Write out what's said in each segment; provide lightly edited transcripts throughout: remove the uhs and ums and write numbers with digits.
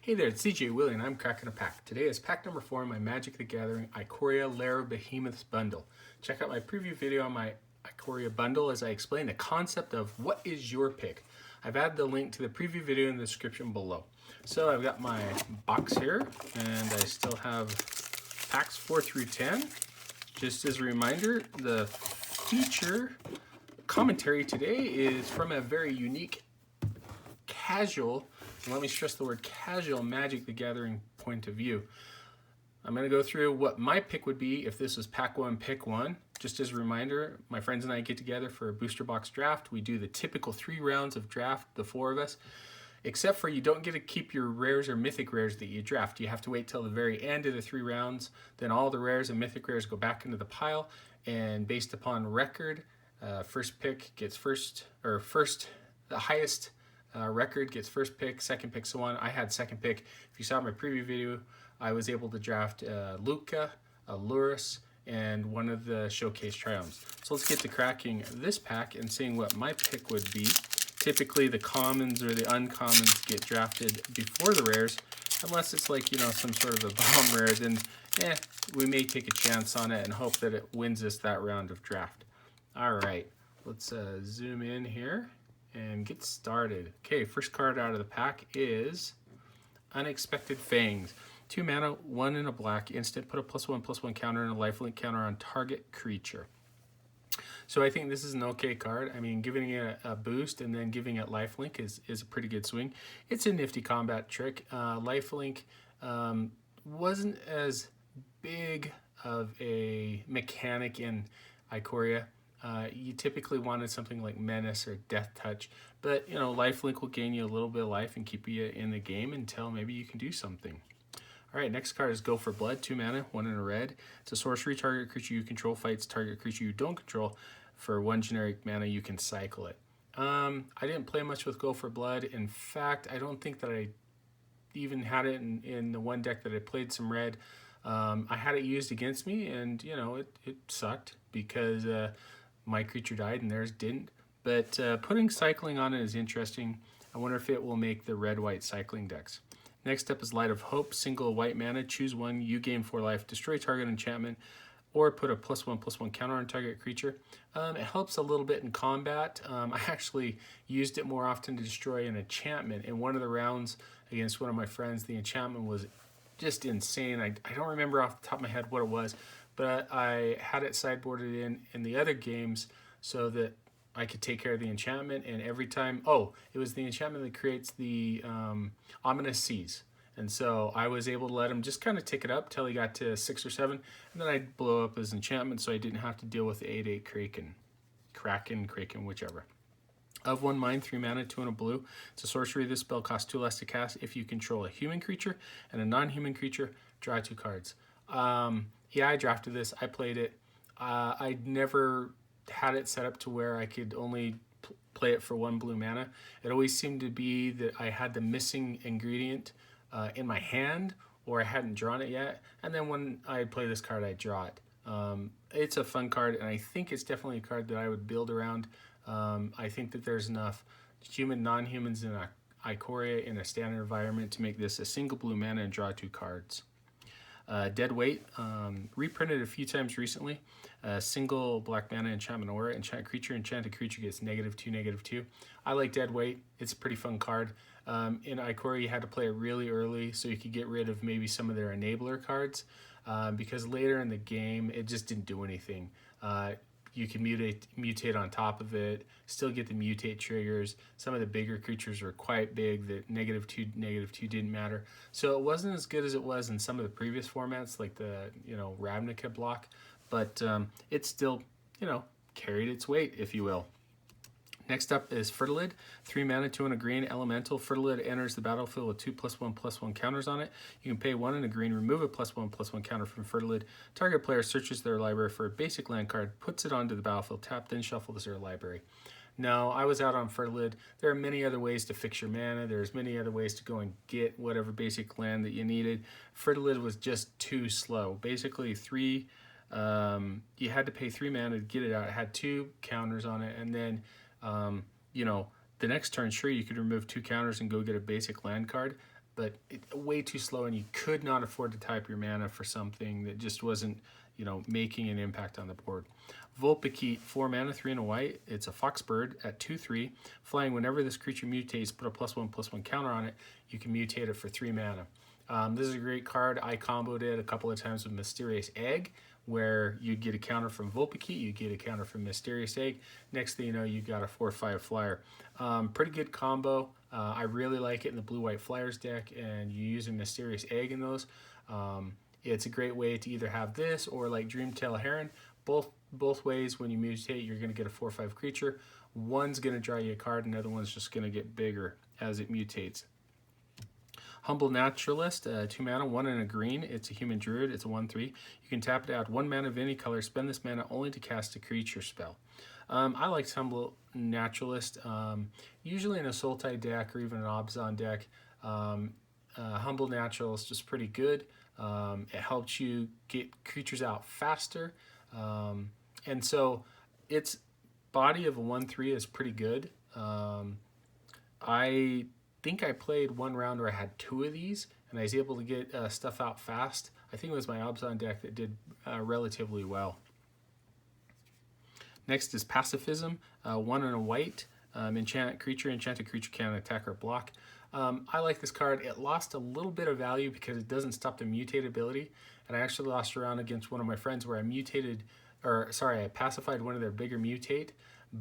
Hey there, it's CJ Willie and I'm cracking a pack. Today is pack number 4 in my Magic the Gathering Ikoria Lair of Behemoths bundle. Check out my preview video on my Ikoria bundle as I explain the concept of what is your pick. I've added the link to the preview video in the description below. So I've got my box here and I still have packs 4 through 10. Just as a reminder, the feature commentary today is from a very unique casual, and let me stress the word casual, Magic the Gathering point of view. I'm going to go through what my pick would be if this was pack 1, pick 1. Just as a reminder, my friends and I get together for a booster box draft. We do the typical 3 rounds of draft, the 4 of us, except for you don't get to keep your rares or mythic rares that you draft. You have to wait till the very end of the 3 rounds. Then all the rares and mythic rares go back into the pile, and based upon record, first pick gets first, or first, the highest record gets first pick, second pick, so on. I had second pick. If you saw my preview video, I was able to draft Luca, Luris, and one of the showcase triumphs. So let's get to cracking this pack and seeing what my pick would be. Typically the commons or the uncommons get drafted before the rares, unless it's like, you know, some sort of a bomb rare, then we may take a chance on it and hope that it wins us that round of draft. All right, let's zoom in here and get started. Okay, first card out of the pack is Unexpected Fangs. 2 mana, 1 in a black, instant, put a +1/+1 counter and a lifelink counter on target creature. So I think this is an okay card. I mean, giving it a boost and then giving it lifelink is a pretty good swing. It's a nifty combat trick. Lifelink wasn't as big of a mechanic in Ikoria. You typically wanted something like Menace or Death Touch, but you know, lifelink will gain you a little bit of life and keep you in the game until maybe you can do something. All right, next card is Go for Blood, 2 mana, 1 in a red. It's a sorcery. Target creature you control fights target creature you don't control. For 1 generic mana, you can cycle it. I didn't play much with Go for Blood. In fact, I don't think that I even had it in the one deck that I played some red. I had it used against me, and you know, it sucked because my creature died and theirs didn't. But putting cycling on it is interesting. I wonder if it will make the red-white cycling decks. Next up is Light of Hope, single white mana, choose 1, you gain 4 life, destroy target enchantment, or put a +1/+1 counter on target creature. It helps a little bit in combat. I actually used it more often to destroy an enchantment. In one of the rounds against one of my friends, the enchantment was just insane. I don't remember off the top of my head what it was, but I had it sideboarded in the other games so that I could take care of the enchantment, and every time, it was the enchantment that creates the Ominous Seas. And so I was able to let him just kind of tick it up till he got to 6 or 7, and then I'd blow up his enchantment so I didn't have to deal with the 8/8 creaking, whichever. Of 1 mind, 3 mana, 2 in a blue. It's a sorcery. This spell costs 2 less to cast if you control a human creature and a non-human creature. Draw 2 cards. Yeah, I drafted this. I played it. I'd never had it set up to where I could only play it for 1 blue mana. It always seemed to be that I had the missing ingredient in my hand, or I hadn't drawn it yet. And then when I play this card, I draw it. It's a fun card, and I think it's definitely a card that I would build around. I think that there's enough human, non-humans in Ikoria in a standard environment to make this a single blue mana and draw 2 cards. Dead Weight, reprinted a few times recently. Single black mana enchantment aura. Enchanted creature gets -2/-2. I like Dead Weight. It's a pretty fun card. In Ikoria, you had to play it really early so you could get rid of maybe some of their enabler cards, because later in the game, it just didn't do anything. You can mutate on top of it, still get the mutate triggers. Some of the bigger creatures were quite big that -2/-2 didn't matter. So it wasn't as good as it was in some of the previous formats, like the, you know, Ravnica block, but it still, you know, carried its weight, if you will. Next up is Fertilid, 3 mana, 2 in a green, elemental. Fertilid enters the battlefield with 2 +1/+1 counters on it. You can pay 1 in a green, remove a +1/+1 counter from Fertilid. Target player searches their library for a basic land card, puts it onto the battlefield, tap, then shuffle their library. No, I was out on Fertilid. There are many other ways to fix your mana. There's many other ways to go and get whatever basic land that you needed. Fertilid was just too slow. Basically, you had to pay 3 mana to get it out. It had 2 counters on it, and then you know, the next turn, sure, you could remove 2 counters and go get a basic land card. but way too slow, and you could not afford to type your mana for something that just wasn't, making an impact on the board. Vulpikeet, 4 mana, 3 and a white. It's a fox bird at 2/3. Flying, whenever this creature mutates, put a +1/+1 counter on it. You can mutate it for 3 mana. This is a great card. I comboed it a couple of times with Mysterious Egg, where you'd get a counter from Vulpikeet, you'd get a counter from Mysterious Egg. Next thing you know, you got a 4/5 flyer. Pretty good combo. I really like it in the blue-white flyers deck, and you use a Mysterious Egg in those. It's a great way to either have this or like Dreamtail Heron. Both ways, when you mutate, you're going to get a 4/5 creature. One's going to draw you a card, and the other one's just going to get bigger as it mutates. Humble Naturalist, 2 mana, 1 and a green. It's a human druid. It's a 1/3. You can tap it to add 1 mana of any color. Spend this mana only to cast a creature spell. I like Humble Naturalist. Usually in a Sultai deck or even an Obzon deck, Humble Naturalist is pretty good. It helps you get creatures out faster. And so its body of a 1/3 is pretty good. I think I played one round where I had 2 of these, and I was able to get stuff out fast. I think it was my Obzon deck that did relatively well. Next is Pacifism, 1 and a white. Enchanted creature can attack or block. I like this card. It lost a little bit of value because it doesn't stop the mutate ability, and I actually lost a round against one of my friends where I pacified one of their bigger mutate,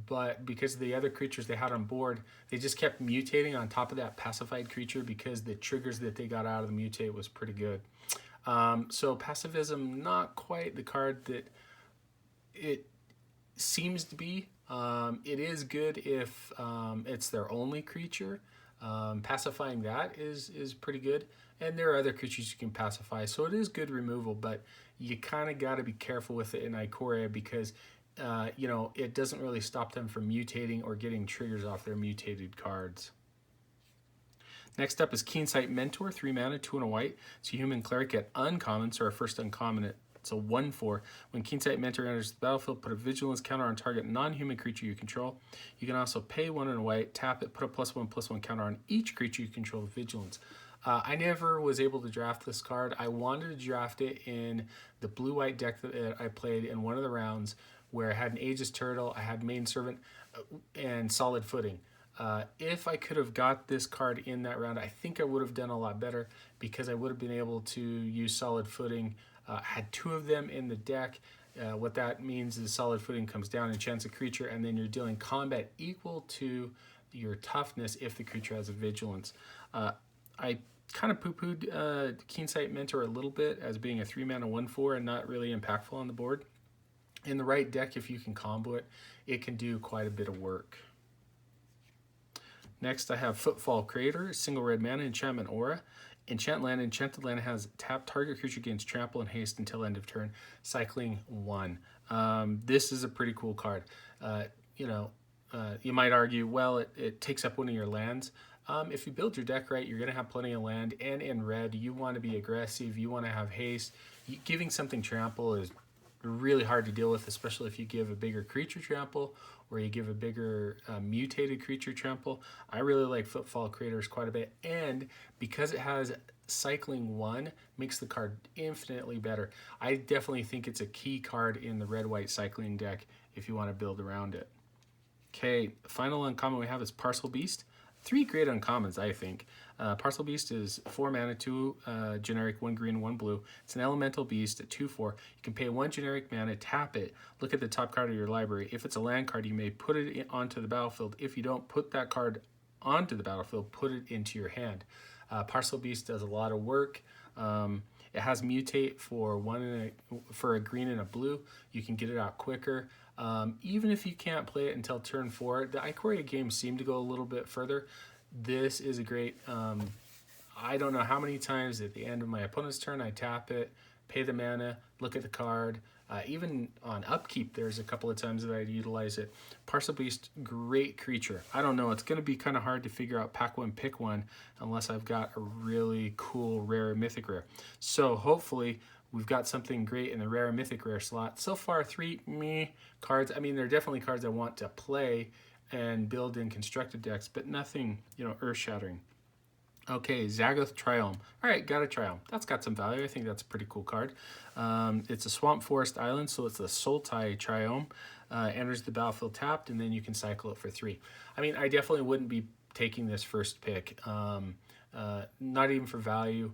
but because of the other creatures they had on board, they just kept mutating on top of that pacified creature because the triggers that they got out of the mutate was pretty good. So Pacifism, not quite the card that it seems to be. It is good if it's their only creature. Pacifying that is pretty good, and there are other creatures you can pacify, so it is good removal, but you kind of got to be careful with it in Ikoria because it doesn't really stop them from mutating or getting triggers off their mutated cards. Next up is Keensight Mentor, 3 mana, 2 and a white. It's a human cleric at uncommon, so our first uncommon, it's a 1/4. When Keensight Mentor enters the battlefield, put a vigilance counter on target non-human creature you control. You can also pay 1 and a white, tap it, put a +1/+1 counter on each creature you control with vigilance. I never was able to draft this card. I wanted to draft it in the blue-white deck that I played in one of the rounds where I had an Aegis Turtle, I had Main Servant, and Solid Footing. If I could have got this card in that round, I think I would have done a lot better because I would have been able to use Solid Footing. I had 2 of them in the deck. What that means is Solid Footing comes down and enchants a creature, and then you're dealing combat equal to your toughness if the creature has a vigilance. I kind of poo-pooed Keensight Mentor a little bit as being a 3 mana 1/4 and not really impactful on the board. In the right deck, if you can combo it, it can do quite a bit of work. Next, I have Footwork Creators, single red mana, enchantment aura. Enchant land. Enchanted land has tap target creature gains trample and haste until end of turn, cycling 1. This is a pretty cool card. You might argue, well, it takes up one of your lands. If you build your deck right, you're going to have plenty of land, and in red, you want to be aggressive, you want to have haste. Giving something trample is really hard to deal with, especially if you give a bigger creature trample or you give a bigger mutated creature trample. I really like Footwork Creators quite a bit, and because it has cycling 1, makes the card infinitely better. I definitely think it's a key card in the red-white cycling deck if you want to build around it. Okay, final uncommon we have is Parcel Beast. 3 great uncommons, I think. Parcel Beast is 4 mana, 2 generic, 1 green, 1 blue. It's an elemental beast at 2/4. You can pay 1 generic mana, tap it, look at the top card of your library. If it's a land card, you may put it onto the battlefield. If you don't put that card onto the battlefield, put it into your hand. Parcel Beast does a lot of work. It has mutate for a green and a blue. You can get it out quicker. Even if you can't play it until turn 4, the Ikoria games seem to go a little bit further. This is a great, I don't know how many times at the end of my opponent's turn I tap it, pay the mana, look at the card. Even on upkeep, there's a couple of times that I'd utilize it. Parcel Beast, great creature. I don't know, it's going to be kind of hard to figure out pack one, pick one, unless I've got a really cool rare mythic rare. So hopefully we've got something great in the rare mythic rare slot. So far, 3 meh cards. I mean, they're definitely cards I want to play and build in constructed decks, but nothing, earth-shattering. Okay, Agatha Trial. All right, got a Trial. That's got some value. I think that's a pretty cool card. It's a Swamp Forest Island, so it's the Sultai Triome. Enters the battlefield tapped, and then you can cycle it for 3. I mean, I definitely wouldn't be taking this first pick. Not even for value.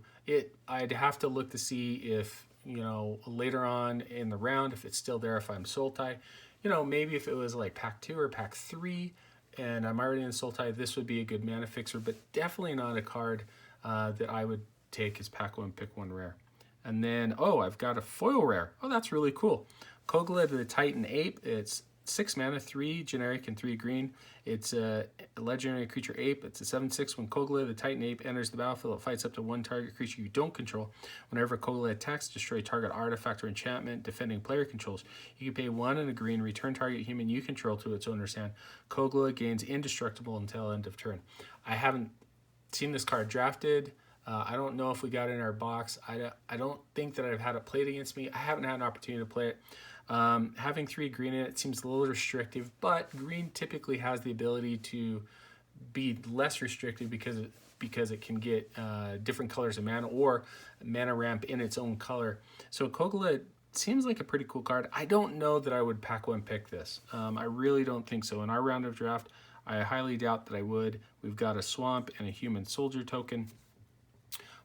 I'd have to look to see if, later on in the round, if it's still there, if I'm Sultai. Maybe if it was like pack 2 or pack 3, and I'm already in Sultai, this would be a good mana fixer, but definitely not a card that I would take as pack 1, pick 1 rare. And then, I've got a foil rare. Oh, that's really cool. Kogelo the Titan Ape. It's 6 mana, 3 generic, and 3 green. It's a legendary creature ape. It's a 7/6. When Kogelo the Titan Ape enters the battlefield, it fights up to 1 target creature you don't control. Whenever Kogelo attacks, destroy target artifact or enchantment defending player controls. You can pay 1 and a green, return target human you control to its owner's hand. Kogelo gains indestructible until end of turn. I haven't seen this card drafted. I don't know if we got it in our box. I don't think that I've had it played against me. I haven't had an opportunity to play it. Having 3 green in it seems a little restrictive, but green typically has the ability to be less restrictive because it can get different colors of mana or mana ramp in its own color. So Kogelo seems like a pretty cool card. I don't know that I would pack 1 pick this. I really don't think so. In our round of draft, I highly doubt that I would. We've got a swamp and a human soldier token.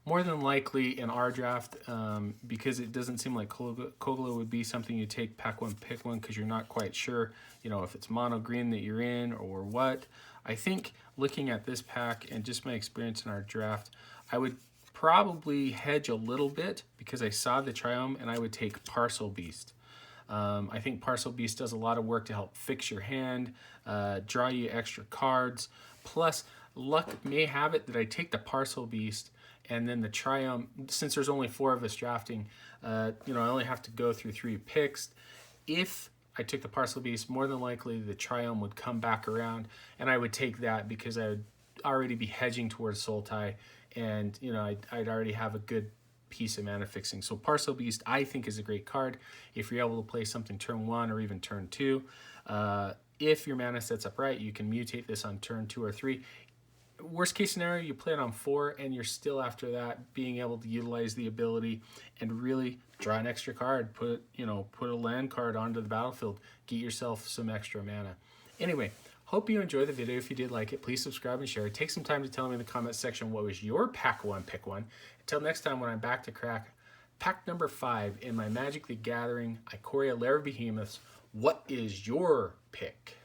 More than likely in our draft, because it doesn't seem like Kogelo would be something you take pack 1, pick 1, because you're not quite sure, if it's mono green that you're in or what. I think looking at this pack and just my experience in our draft, I would probably hedge a little bit because I saw the Triome, and I would take Parcel Beast. I think Parcel Beast does a lot of work to help fix your hand, draw you extra cards. Plus, luck may have it that I take the Parcel Beast, and then the Triome, since there's only 4 of us drafting, I only have to go through 3 picks. If I took the Parcel Beast, more than likely the Triome would come back around, and I would take that because I would already be hedging towards Sultai, and I'd already have a good piece of mana fixing. So Parcel Beast, I think, is a great card if you're able to play something turn 1 or even turn 2. If your mana sets up right, you can mutate this on turn 2 or 3. Worst case scenario, you play it on 4, and you're still, after that, being able to utilize the ability and really draw an extra card, put a land card onto the battlefield, get yourself some extra mana. Anyway, hope you enjoyed the video. If you did like it, please subscribe and share. Take some time to tell me in the comment section what was your pack 1, pick 1. Until next time, when I'm back to crack pack number 5 in my Magic the Gathering Ikoria Lair of Behemoths, what is your pick?